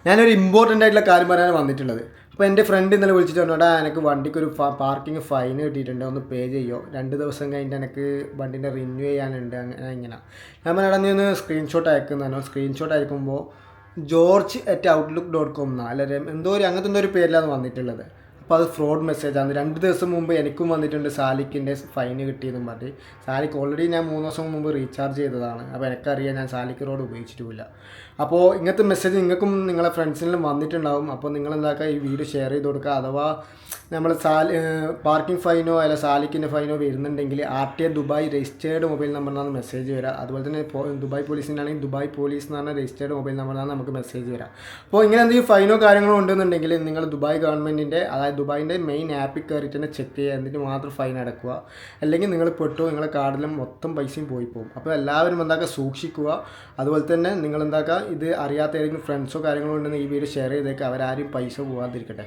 ഞാനൊരു ഇമ്പോർട്ടൻ്റ് ആയിട്ടുള്ള കാര്യം പറയാനാണ് വന്നിട്ടുള്ളത്. അപ്പോൾ എൻ്റെ ഫ്രണ്ട് ഇന്നലെ വിളിച്ചിട്ട് പറഞ്ഞാൽ എനിക്ക് വണ്ടിക്കൊരു പാർക്കിംഗ് ഫൈൻ കിട്ടിയിട്ടുണ്ട്, ഒന്ന് പേ ചെയ്യോ, 2 ദിവസം കഴിഞ്ഞിട്ട് എനിക്ക് വണ്ടീൻ്റെ റിന്യൂ ചെയ്യാനുണ്ട്, അങ്ങനെ ഇങ്ങനെ. ഞാൻ പറഞ്ഞാൽ നീ ഒന്ന് സ്ക്രീൻഷോട്ട് അയക്കുന്നതാണോ. സ്ക്രീൻഷോട്ട് അയക്കുമ്പോൾ george@outlook.com അല്ലെ എന്തോ ഒരു അങ്ങനത്തെ എന്തോ ഒരു പേരിലാണ് വന്നിട്ടുള്ളത്. അപ്പോൾ അത് ഫ്രോഡ് മെസ്സേജാണ്. 2 ദിവസം മുമ്പ് എനിക്കും വന്നിട്ടുണ്ട് സാലിക്കിൻ്റെ ഫൈന് കിട്ടിയെന്നും പറഞ്ഞ്. സാലിക്ക് ഓൾറെഡി ഞാൻ 3 ദിവസം മുമ്പ് റീചാർജ് ചെയ്തതാണ്. അപ്പോൾ എനിക്കറിയാം ഞാൻ സാലിക്ക് റോഡ് ഉപയോഗിച്ചിട്ടുമില്ല. അപ്പോൾ ഇങ്ങനത്തെ മെസ്സേജ് നിങ്ങൾക്കും നിങ്ങളെ ഫ്രണ്ട്സിനും വന്നിട്ടുണ്ടാവും. അപ്പോൾ നിങ്ങൾ എന്താക്കുക, ഈ വീഡിയോ ഷെയർ ചെയ്ത് കൊടുക്കുക. അഥവാ നമ്മൾ പാർക്കിംഗ് ഫൈനോ അല്ല സാലിക്കിൻ്റെ ഫൈനോ വരുന്നുണ്ടെങ്കിൽ RTA ദുബായ് രജിസ്റ്റേർഡ് മൊബൈൽ നമ്പറിനാണ് മെസ്സേജ് വരിക. അതുപോലെ തന്നെ ദുബായ് പോലീസിനാണെങ്കിൽ ദുബായ് പോലീസ് എന്ന് പറഞ്ഞ രജിസ്റ്റേർഡ് മൊബൈൽ നമ്പറിനാണ് നമുക്ക് മെസ്സേജ് വരിക. അപ്പോൾ ഇങ്ങനെ എന്തെങ്കിലും ഫൈനോ കാര്യങ്ങളോ ഉണ്ടെന്നുണ്ടെങ്കിൽ നിങ്ങൾ ദുബായ് ഗവൺമെൻറ്റിൻ്റെ അതായത് ദുബായിൻ്റെ മെയിൻ ആപ്പിൽ കയറിയിട്ട് തന്നെ ചെക്ക് ചെയ്യുക, എന്നിട്ട് മാത്രം ഫൈൻ അടക്കുക. അല്ലെങ്കിൽ നിങ്ങൾ പെട്ടു, നിങ്ങളുടെ കാർഡിലും മൊത്തം പൈസയും പോയി പോകും. അപ്പോൾ എല്ലാവരും എന്താക്കുക, സൂക്ഷിക്കുക. അതുപോലെ തന്നെ നിങ്ങൾ എന്താക്കുക, ഇത് അറിയാത്ത ഏതെങ്കിലും ഫ്രണ്ട്സോ കാര്യങ്ങളോ ഉണ്ടെങ്കിൽ ഈ വീഡിയോ ഷെയർ ചെയ്തേക്കുക, അവരാരും പൈസ പോകാതിരിക്കട്ടെ.